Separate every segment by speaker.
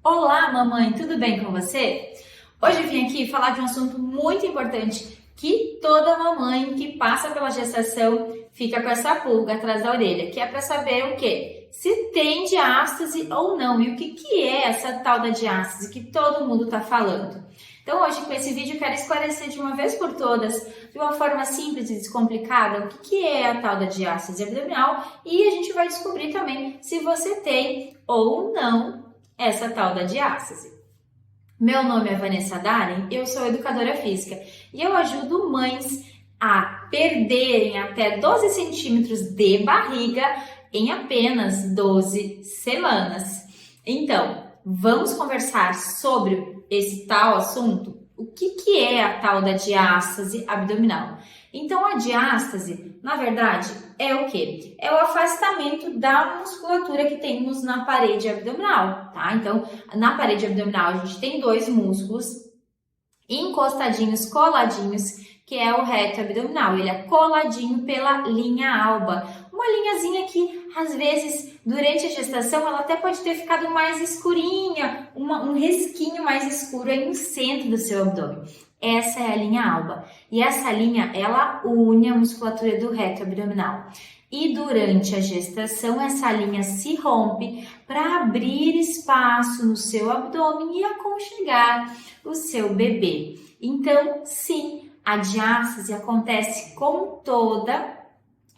Speaker 1: Olá, mamãe, tudo bem com você? Hoje eu vim aqui falar de um assunto muito importante que toda mamãe que passa pela gestação fica com essa pulga atrás da orelha, que é para saber o quê? Se tem diástase ou não e o que é essa tal da diástase que todo mundo está falando. Então hoje com esse vídeo eu quero esclarecer de uma vez por todas, de uma forma simples e descomplicada, o que é a tal da diástase abdominal e a gente vai descobrir também se você tem ou não essa tal da diástase. Meu nome é Vanessa Daren, eu sou educadora física e eu ajudo mães a perderem até 12 centímetros de barriga em apenas 12 semanas. Então, vamos conversar sobre esse tal assunto? O que é a tal da diástase abdominal? Então, a diástase, na verdade, é o quê? É o afastamento da musculatura que temos na parede abdominal, tá? Então, na parede abdominal, a gente tem dois músculos encostadinhos, coladinhos, que é o reto abdominal. Ele é coladinho pela linha alba. Uma linhazinha que, às vezes, durante a gestação, ela até pode ter ficado mais escurinha, um risquinho mais escuro aí no centro do seu abdômen. Essa é a linha alba. E essa linha, ela une a musculatura do reto abdominal. E durante a gestação, essa linha se rompe para abrir espaço no seu abdômen e aconchegar o seu bebê. Então, sim, a diástase acontece com toda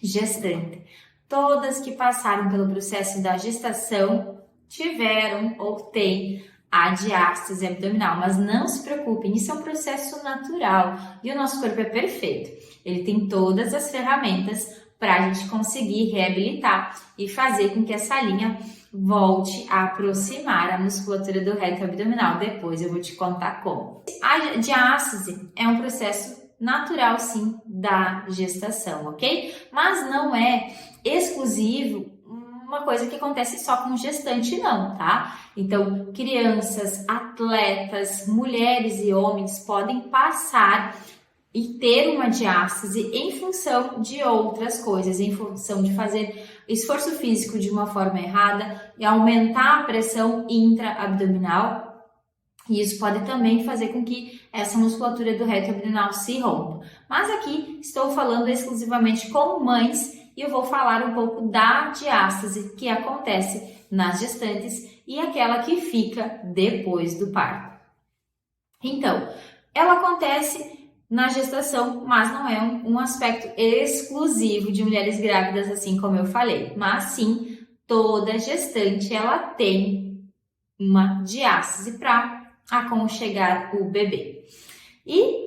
Speaker 1: gestante. Todas que passaram pelo processo da gestação tiveram ou têm a diástase abdominal, mas não se preocupem, isso é um processo natural e o nosso corpo é perfeito. Ele tem todas as ferramentas para a gente conseguir reabilitar e fazer com que essa linha volte a aproximar a musculatura do reto abdominal. Depois eu vou te contar como. A diástase é um processo natural, sim, da gestação, ok? Mas não é exclusivo uma coisa que acontece só com gestante, não, tá? Então, crianças, atletas, mulheres e homens podem passar e ter uma diástase em função de outras coisas, em função de fazer esforço físico de uma forma errada e aumentar a pressão intra-abdominal. E isso pode também fazer com que essa musculatura do reto abdominal se rompa. Mas aqui estou falando exclusivamente com mães e eu vou falar um pouco da diástase que acontece nas gestantes e aquela que fica depois do parto. Então, ela acontece na gestação, mas não é um aspecto exclusivo de mulheres grávidas, assim como eu falei. Mas sim, toda gestante ela tem uma diástase para aconchegar o bebê. E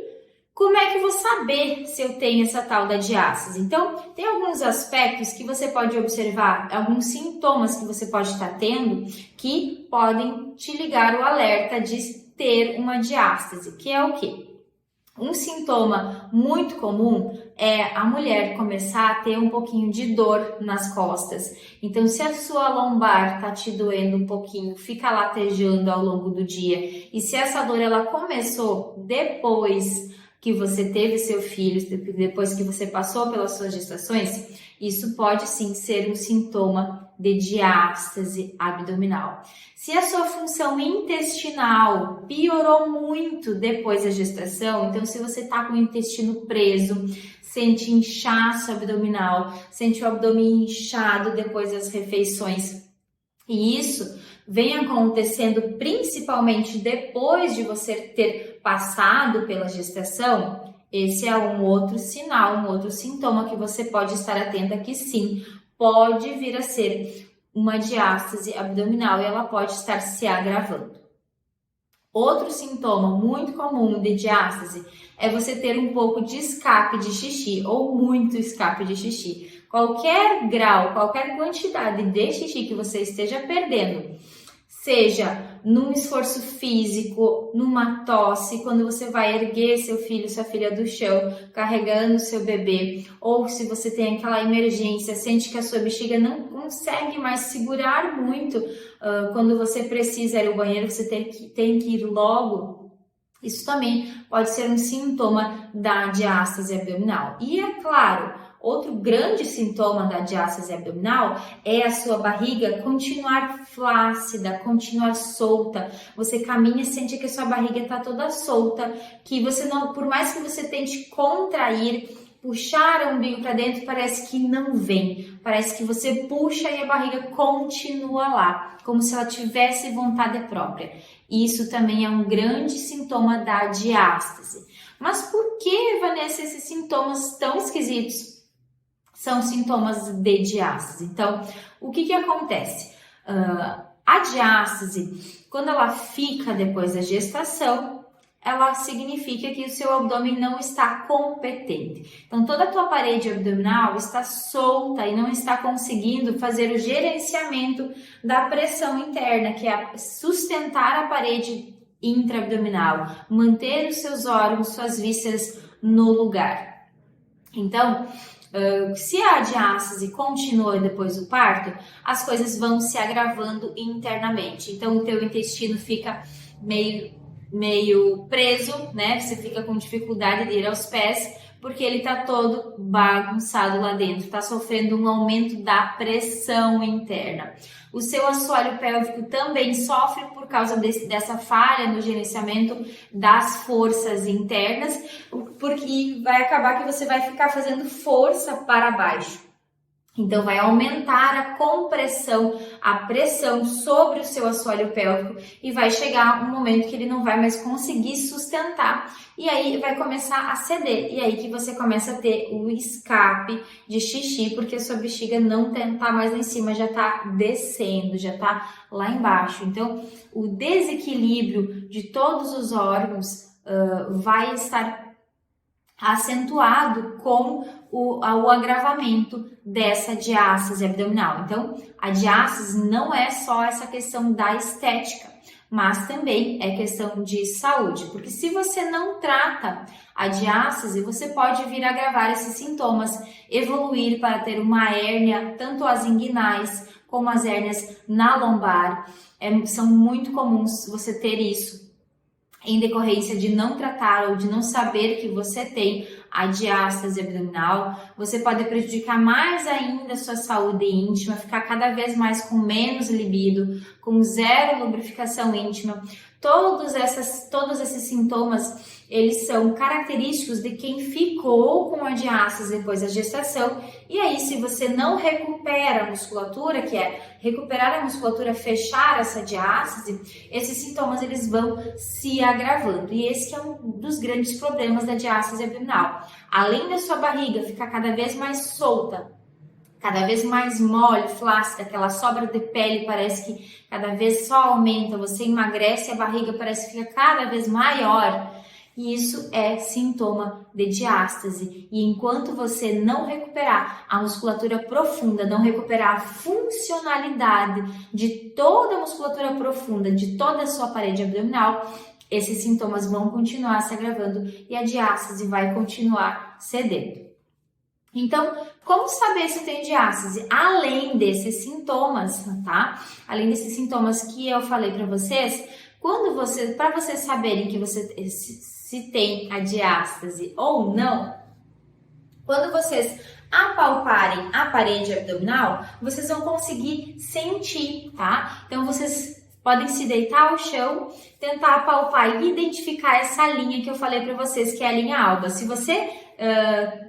Speaker 1: como é que eu vou saber se eu tenho essa tal da diástase? Então, tem alguns aspectos que você pode observar, alguns sintomas que você pode estar tendo que podem te ligar o alerta de ter uma diástase, que é o quê? Um sintoma muito comum é a mulher começar a ter um pouquinho de dor nas costas. Então, se a sua lombar tá te doendo um pouquinho, fica latejando ao longo do dia, e se essa dor ela começou depois que você teve seu filho, depois que você passou pelas suas gestações, isso pode sim ser um sintoma de diástase abdominal. Se a sua função intestinal piorou muito depois da gestação, então se você está com o intestino preso, sente inchaço abdominal, sente o abdômen inchado depois das refeições, e isso vem acontecendo principalmente depois de você ter passado pela gestação, esse é um outro sinal, um outro sintoma que você pode estar atenta que sim, pode vir a ser uma diástase abdominal e ela pode estar se agravando. Outro sintoma muito comum de diástase é você ter um pouco de escape de xixi ou muito escape de xixi. Qualquer grau, qualquer quantidade de xixi que você esteja perdendo, seja num esforço físico, numa tosse, quando você vai erguer seu filho, sua filha do chão, carregando seu bebê, ou se você tem aquela emergência, sente que a sua bexiga não consegue mais segurar muito, quando você precisa ir ao banheiro, você tem que ir logo, isso também pode ser um sintoma da diástase abdominal. E é claro, outro grande sintoma da diástase abdominal é a sua barriga continuar flácida, continuar solta. Você caminha e sente que a sua barriga está toda solta, que você não, por mais que você tente contrair, puxar o umbigo para dentro, parece que não vem. Parece que você puxa e a barriga continua lá, como se ela tivesse vontade própria. Isso também é um grande sintoma da diástase. Mas por que, Vanessa, esses sintomas tão esquisitos são sintomas de diástase? Então, o que acontece? A diástase, quando ela fica depois da gestação, ela significa que o seu abdômen não está competente. Então, toda a tua parede abdominal está solta e não está conseguindo fazer o gerenciamento da pressão interna, que é sustentar a parede intraabdominal, manter os seus órgãos, suas vísceras no lugar. Então, se a diástase continua depois do parto, as coisas vão se agravando internamente. Então, o teu intestino fica meio preso, né? Você fica com dificuldade de ir aos pés, porque ele tá todo bagunçado lá dentro, tá sofrendo um aumento da pressão interna. O seu assoalho pélvico também sofre por causa dessa falha no gerenciamento das forças internas, porque vai acabar que você vai ficar fazendo força para baixo. Então, vai aumentar a compressão, a pressão sobre o seu assoalho pélvico e vai chegar um momento que ele não vai mais conseguir sustentar e aí vai começar a ceder. E aí que você começa a ter o escape de xixi, porque a sua bexiga não tá mais lá em cima, já tá descendo, já tá lá embaixo. Então, o desequilíbrio de todos os órgãos vai estar acentuado com o agravamento dessa diástase abdominal. Então, a diástase não é só essa questão da estética, mas também é questão de saúde, porque se você não trata a diástase, você pode vir a agravar esses sintomas, evoluir para ter uma hérnia, tanto as inguinais como as hérnias na lombar. São muito comuns você ter isso em decorrência de não tratar ou de não saber que você tem a diástase abdominal. Você pode prejudicar mais ainda a sua saúde íntima, ficar cada vez mais com menos libido, com zero lubrificação íntima. Todos esses sintomas, eles são característicos de quem ficou com a diástase depois da gestação. E aí, se você não recupera a musculatura, que é recuperar a musculatura, fechar essa diástase, esses sintomas eles vão se agravando. E esse que é um dos grandes problemas da diástase abdominal. Além da sua barriga ficar cada vez mais solta, cada vez mais mole, flácida, aquela sobra de pele parece que cada vez só aumenta, você emagrece, a barriga parece que fica cada vez maior. E isso é sintoma de diástase. E enquanto você não recuperar a musculatura profunda, não recuperar a funcionalidade de toda a musculatura profunda, de toda a sua parede abdominal, esses sintomas vão continuar se agravando e a diástase vai continuar cedendo. Então, como saber se tem diástase? Além desses sintomas, tá? Além desses sintomas que eu falei para vocês, para vocês saberem que você se tem a diástase ou não, quando vocês apalparem a parede abdominal, vocês vão conseguir sentir, tá? Então, vocês podem se deitar ao chão, tentar apalpar e identificar essa linha que eu falei para vocês, que é a linha alba. Se você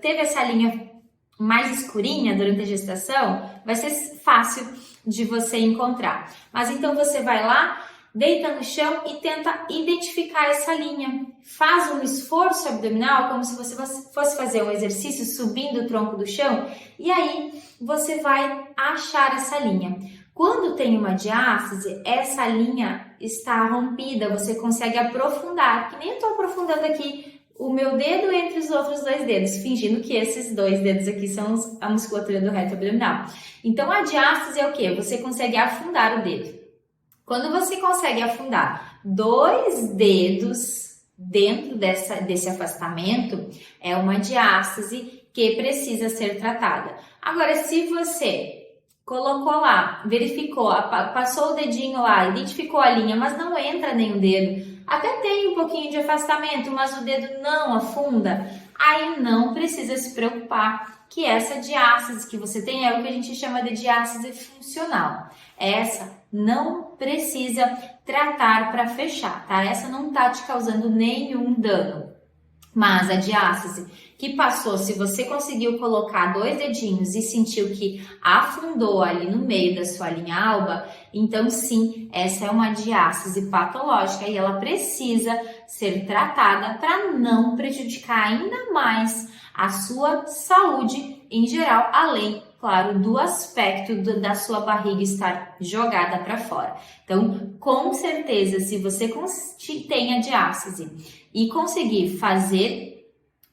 Speaker 1: teve essa linha mais escurinha durante a gestação, vai ser fácil de você encontrar. Mas então você vai lá, deita no chão e tenta identificar essa linha. Faz um esforço abdominal, como se você fosse fazer um exercício subindo o tronco do chão, e aí você vai achar essa linha. Quando tem uma diástase, essa linha está rompida, você consegue aprofundar, que nem eu estou aprofundando aqui o meu dedo entre os outros dois dedos, fingindo que esses dois dedos aqui são a musculatura do reto abdominal. Então, a diástase é o quê? Você consegue afundar o dedo. Quando você consegue afundar 2 dedos dentro desse afastamento, é uma diástase que precisa ser tratada. Agora, se você colocou lá, verificou, passou o dedinho lá, identificou a linha, mas não entra nenhum dedo, até tem um pouquinho de afastamento, mas o dedo não afunda, aí não precisa se preocupar, que essa diástase que você tem é o que a gente chama de diástase funcional. Essa não precisa tratar para fechar, tá? Essa não tá te causando nenhum dano. Mas a diástase que passou, se você conseguiu colocar 2 dedinhos e sentiu que afundou ali no meio da sua linha alba, então sim, essa é uma diástase patológica e ela precisa ser tratada para não prejudicar ainda mais a sua saúde em geral, além, claro, do aspecto da sua barriga estar jogada para fora. Então, com certeza, se você tem a diástase e conseguir fazer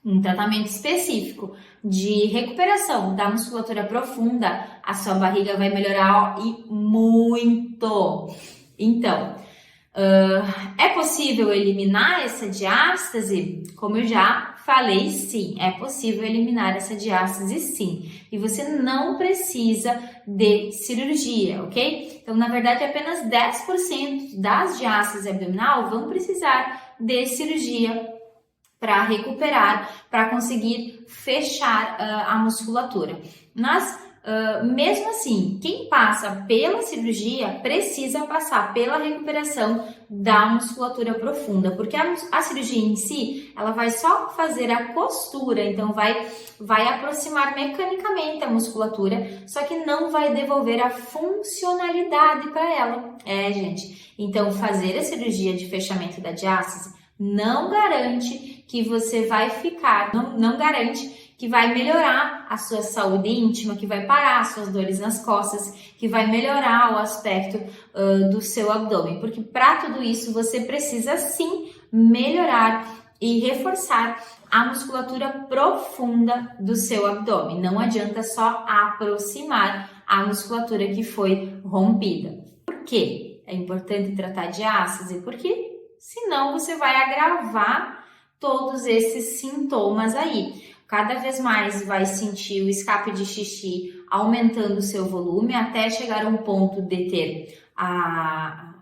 Speaker 1: um tratamento específico de recuperação da musculatura profunda, a sua barriga vai melhorar e muito. Então, é possível eliminar essa diástase? Como eu já falei, sim, é possível eliminar essa diástase, sim. E você não precisa de cirurgia, ok? Então, na verdade, apenas 10% das diástases abdominal vão precisar de cirurgia para recuperar, para conseguir fechar a musculatura. Mas, mesmo assim, quem passa pela cirurgia precisa passar pela recuperação da musculatura profunda, porque a cirurgia em si, ela vai só fazer a costura, então vai aproximar mecanicamente a musculatura, só que não vai devolver a funcionalidade para ela. Gente, então fazer a cirurgia de fechamento da diástase não garante que você vai ficar, não garante que vai melhorar a sua saúde íntima, que vai parar as suas dores nas costas, que vai melhorar o aspecto do seu abdômen, porque para tudo isso você precisa sim melhorar e reforçar a musculatura profunda do seu abdômen. Não adianta só aproximar a musculatura que foi rompida. Por quê? É importante tratar diástase? Porque senão você vai agravar todos esses sintomas aí. Cada vez mais vai sentir o escape de xixi aumentando o seu volume até chegar a um ponto de ter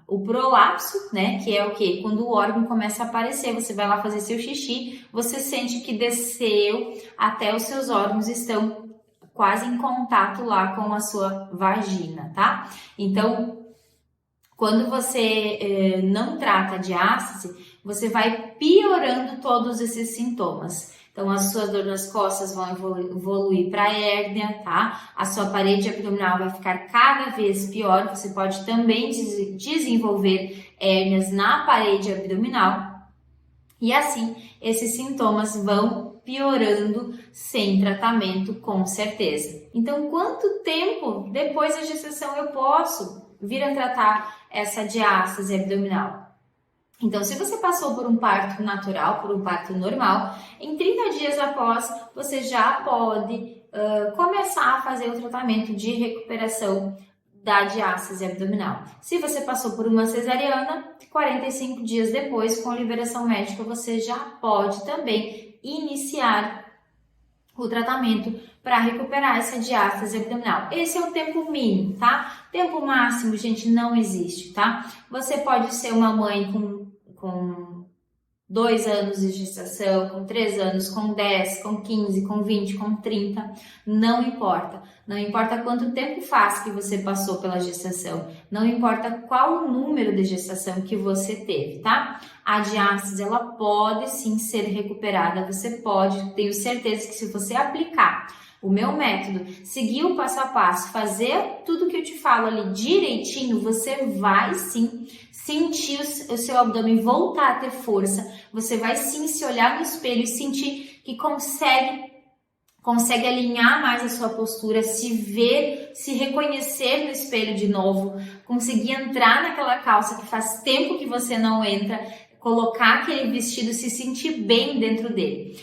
Speaker 1: o prolapso, né? Que é o quê? Quando o órgão começa a aparecer, você vai lá fazer seu xixi, você sente que desceu até os seus órgãos estão quase em contato lá com a sua vagina, tá? Então, quando você não trata a diástase, você vai piorando todos esses sintomas. Então, as suas dores nas costas vão evoluir para hérnia, tá? A sua parede abdominal vai ficar cada vez pior. Você pode também desenvolver hérnias na parede abdominal. E assim, esses sintomas vão piorando sem tratamento, com certeza. Então, quanto tempo depois da gestação eu posso vir a tratar essa diástase abdominal? Então, se você passou por um parto natural, por um parto normal, em 30 dias após, você já pode começar a fazer o tratamento de recuperação da diástase abdominal. Se você passou por uma cesariana, 45 dias depois, com liberação médica, você já pode também iniciar o tratamento para recuperar essa diástase abdominal. Esse é o tempo mínimo, tá? Tempo máximo, gente, não existe, tá? Você pode ser uma mãe com 2 anos de gestação, com 3 anos, com 10, com 15, com 20, com 30, não importa. Não importa quanto tempo faz que você passou pela gestação, não importa qual o número de gestação que você teve, tá? A diástase, ela pode sim ser recuperada, você pode, tenho certeza que se você aplicar o meu método, seguir o passo a passo, fazer tudo que eu te falo ali direitinho, você vai sim sentir o seu abdômen voltar a ter força, você vai sim se olhar no espelho e sentir que consegue alinhar mais a sua postura, se ver, se reconhecer no espelho de novo, conseguir entrar naquela calça que faz tempo que você não entra, colocar aquele vestido, se sentir bem dentro dele.